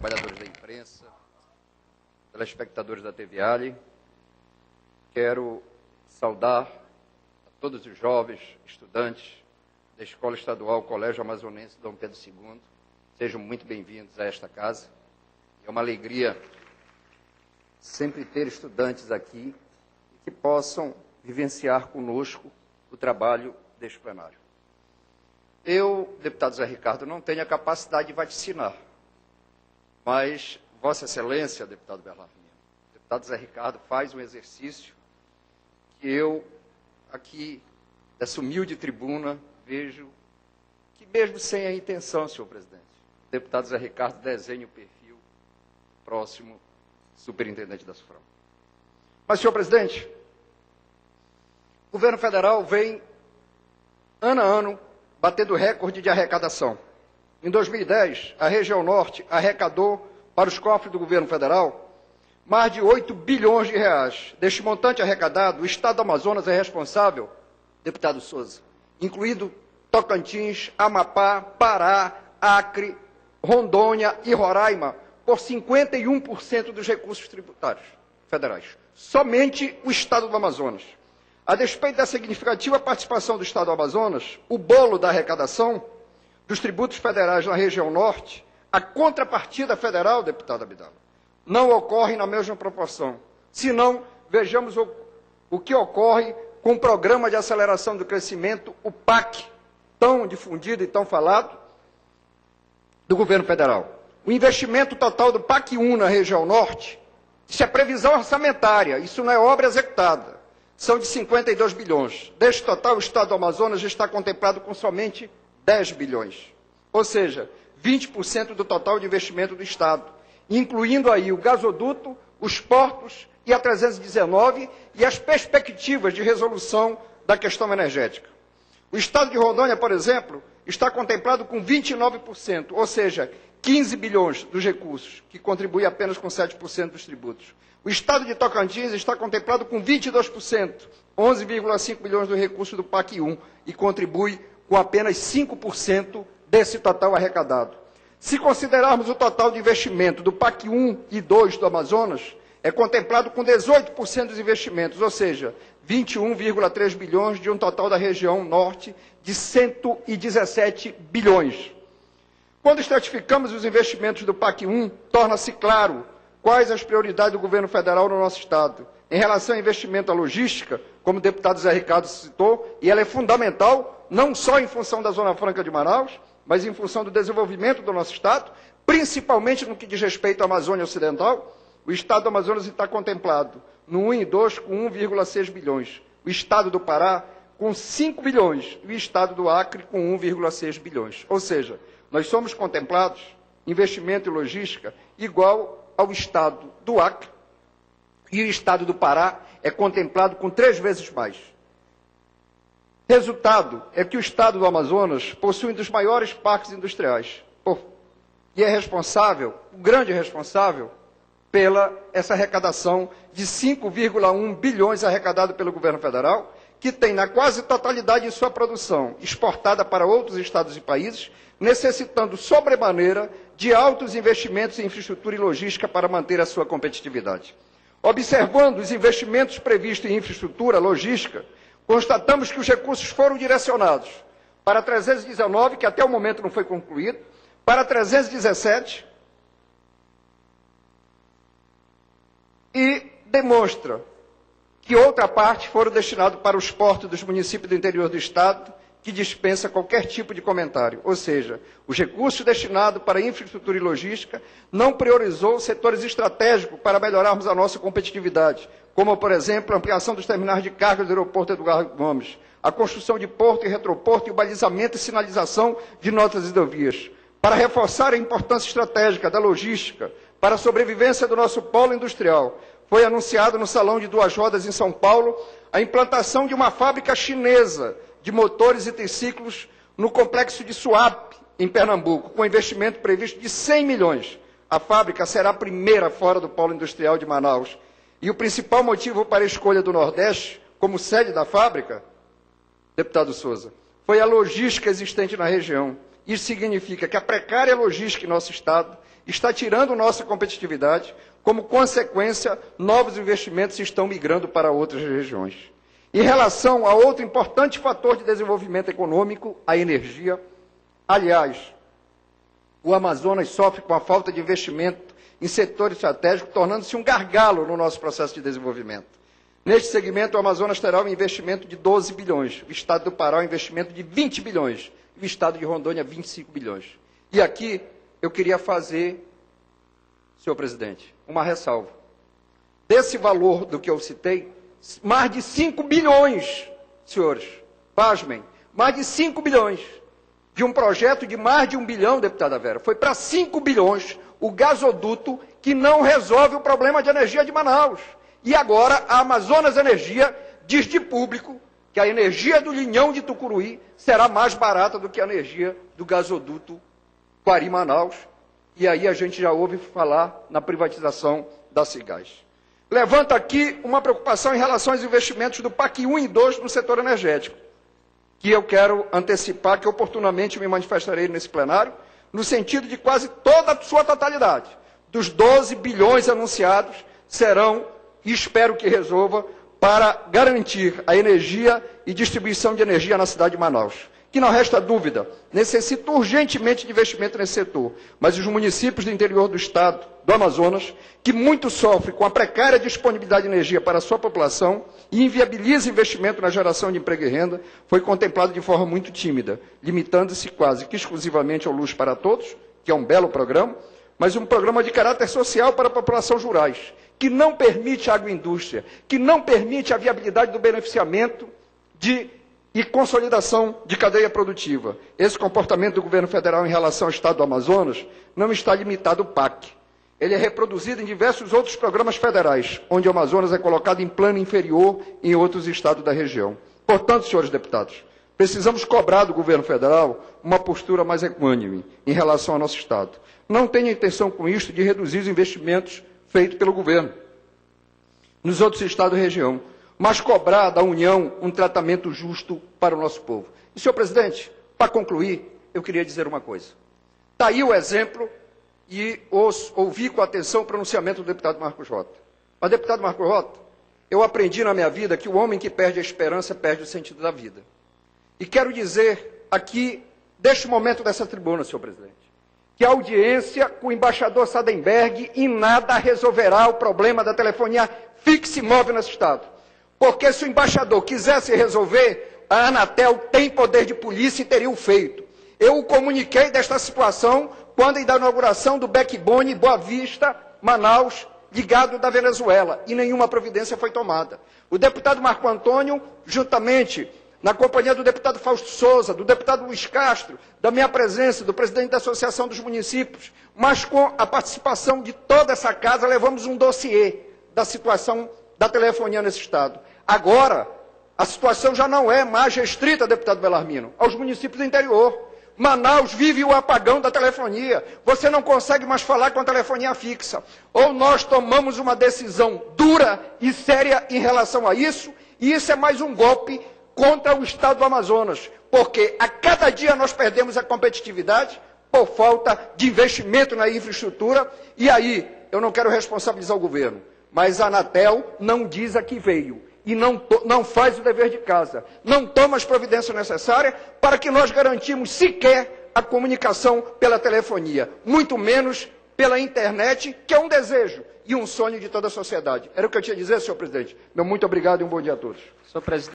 trabalhadores da imprensa, telespectadores da TV Ali. Quero saudar a todos os jovens, estudantes da Escola Estadual Colégio Amazonense Dom Pedro II. Sejam muito bem-vindos a esta casa. É uma alegria sempre ter estudantes aqui que possam vivenciar conosco o trabalho deste plenário. Eu, deputado Zé Ricardo, não tenho a capacidade de vaticinar, mas Vossa Excelência, deputado Belarmino, deputado Zé Ricardo, faz um exercício que eu, aqui, dessa humilde tribuna, vejo que, mesmo sem a intenção, senhor presidente, o deputado Zé Ricardo desenha o perfil do próximo superintendente da SUFRAM. Mas, senhor presidente, o governo federal vem, ano a ano, batendo recorde de arrecadação. Em 2010, a região norte arrecadou para os cofres do governo federal mais de 8 bilhões de reais. Deste montante arrecadado, o estado do Amazonas é responsável, deputado Souza, incluindo Tocantins, Amapá, Pará, Acre, Rondônia e Roraima, por 51% dos recursos tributários federais. Somente o estado do Amazonas. A despeito da significativa participação do estado do Amazonas, o bolo da arrecadação dos tributos federais na região norte, a contrapartida federal, deputado Abdala, não ocorre na mesma proporção. Se não, vejamos o que ocorre com o Programa de Aceleração do Crescimento, o PAC, tão difundido e tão falado, do governo federal. O investimento total do PAC 1 na região norte, isso é previsão orçamentária, isso não é obra executada, são de 52 bilhões. Deste total, o estado do Amazonas já está contemplado com somente 10 bilhões. Ou seja, 20% do total de investimento do estado, incluindo aí o gasoduto, os portos e a 319 e as perspectivas de resolução da questão energética. O estado de Rondônia, por exemplo, está contemplado com 29%, ou seja, 15 bilhões dos recursos, que contribui apenas com 7% dos tributos. O estado de Tocantins está contemplado com 22%, 11,5 bilhões do recurso do PAC 1, e contribui com apenas 5% desse total arrecadado. Se considerarmos o total de investimento do PAC 1 e 2 do Amazonas, é contemplado com 18% dos investimentos, ou seja, 21,3 bilhões de um total da região norte de 117 bilhões. Quando estratificamos os investimentos do PAC 1, torna-se claro quais as prioridades do governo federal no nosso estado. Em relação ao investimento à logística, como o deputado Zé Ricardo citou, e ela é fundamental, não só em função da Zona Franca de Manaus, mas em função do desenvolvimento do nosso estado, principalmente no que diz respeito à Amazônia Ocidental. O estado do Amazonas está contemplado no 1 e 2 com 1,6 bilhões, o estado do Pará com 5 bilhões e o estado do Acre com 1,6 bilhões. Ou seja, nós somos contemplados em investimento em logística igual ao estado do Acre, e o estado do Pará é contemplado com 3 vezes mais. Resultado é que o estado do Amazonas possui um dos maiores parques industriais e é responsável, o grande responsável, pela essa arrecadação de 5,1 bilhões arrecadado pelo governo federal, que tem na quase totalidade de sua produção exportada para outros estados e países, necessitando sobremaneira de altos investimentos em infraestrutura e logística para manter a sua competitividade. Observando os investimentos previstos em infraestrutura, logística, constatamos que os recursos foram direcionados para 319, que até o momento não foi concluído, para 317, e demonstra que outra parte foram destinados para os portos dos municípios do interior do estado, que dispensa qualquer tipo de comentário. Ou seja, os recursos destinados para infraestrutura e logística não priorizou setores estratégicos para melhorarmos a nossa competitividade, como, por exemplo, a ampliação dos terminais de carga do aeroporto Eduardo Gomes, a construção de porto e retroporto e o balizamento e sinalização de nossas rodovias. Para reforçar a importância estratégica da logística para a sobrevivência do nosso polo industrial, foi anunciado no Salão de Duas Rodas em São Paulo a implantação de uma fábrica chinesa de motores e triciclos no complexo de Suape, em Pernambuco, com investimento previsto de 100 milhões. A fábrica será a primeira fora do polo industrial de Manaus. E o principal motivo para a escolha do Nordeste como sede da fábrica, deputado Souza, foi a logística existente na região, Isso significa que a precária logística em nosso Estado está tirando nossa competitividade, como consequência, novos investimentos estão migrando para outras regiões. Em relação a outro importante fator de desenvolvimento econômico, a energia, aliás, o Amazonas sofre com a falta de investimento em setores estratégicos, tornando-se um gargalo no nosso processo de desenvolvimento. Neste segmento, o Amazonas terá um investimento de 12 bilhões, o Estado do Pará um investimento de 20 bilhões, e o Estado de Rondônia 25 bilhões. E aqui eu queria fazer, senhor presidente, uma ressalva. Desse valor do que eu citei, mais de 5 bilhões, senhores, pasmem, mais de 5 bilhões, de um projeto de mais de 1 bilhão, deputada Vera, foi para 5 bilhões o gasoduto que não resolve o problema de energia de Manaus. E agora a Amazonas Energia diz de público que a energia do Linhão de Tucuruí será mais barata do que a energia do gasoduto Quari-Manaus. E aí a gente já ouve falar na privatização da Cigás. Levanta aqui uma preocupação em relação aos investimentos do PAC 1 e 2 no setor energético, que eu quero antecipar, que oportunamente me manifestarei nesse plenário, no sentido de quase toda a sua totalidade. Dos 12 bilhões anunciados, serão, e espero que resolva, para garantir a energia e distribuição de energia na cidade de Manaus. Que não resta dúvida, necessita urgentemente de investimento nesse setor, mas os municípios do interior do estado, do Amazonas, que muito sofrem com a precária disponibilidade de energia para a sua população e inviabiliza investimento na geração de emprego e renda, foi contemplado de forma muito tímida, limitando-se quase que exclusivamente ao Luz para Todos, que é um belo programa, mas um programa de caráter social para a população rurais, que não permite a agroindústria, que não permite a viabilidade do beneficiamento e consolidação de cadeia produtiva. Esse comportamento do governo federal em relação ao estado do Amazonas não está limitado ao PAC. Ele é reproduzido em diversos outros programas federais, onde o Amazonas é colocado em plano inferior em outros estados da região. Portanto, senhores deputados, precisamos cobrar do governo federal uma postura mais equânime em relação ao nosso estado. Não tenho intenção com isto de reduzir os investimentos feitos pelo governo nos outros estados da região, mas cobrar da União um tratamento justo para o nosso povo. E, senhor presidente, para concluir, eu queria dizer uma coisa. Está aí o exemplo, e ouvi com atenção o pronunciamento do deputado Marcos Rota. Mas, deputado Marcos Rota, eu aprendi na minha vida que o homem que perde a esperança perde o sentido da vida. E quero dizer aqui, deste momento dessa tribuna, senhor presidente, que a audiência com o embaixador Sadenberg em nada resolverá o problema da telefonia fixa e móvel nesse estado. Porque se o embaixador quisesse resolver, a Anatel tem poder de polícia e teria o feito. Eu o comuniquei desta situação quando da inauguração do backbone Boa Vista, Manaus, ligado da Venezuela, e nenhuma providência foi tomada. O deputado Marco Antônio, juntamente na companhia do deputado Fausto Souza, do deputado Luiz Castro, da minha presença, do presidente da Associação dos Municípios, mas com a participação de toda essa casa, levamos um dossiê da situação da telefonia nesse estado. Agora, a situação já não é mais restrita, deputado Belarmino, aos municípios do interior. Manaus vive o apagão da telefonia. Você não consegue mais falar com a telefonia fixa. Ou nós tomamos uma decisão dura e séria em relação a isso, e isso é mais um golpe contra o estado do Amazonas, porque a cada dia nós perdemos a competitividade por falta de investimento na infraestrutura, e aí eu não quero responsabilizar o governo, mas a Anatel não diz a que veio e não faz o dever de casa, não toma as providências necessárias para que nós garantimos sequer a comunicação pela telefonia, muito menos pela internet, que é um desejo e um sonho de toda a sociedade. Era o que eu tinha a dizer, senhor presidente. Meu muito obrigado e um bom dia a todos. Senhor presidente.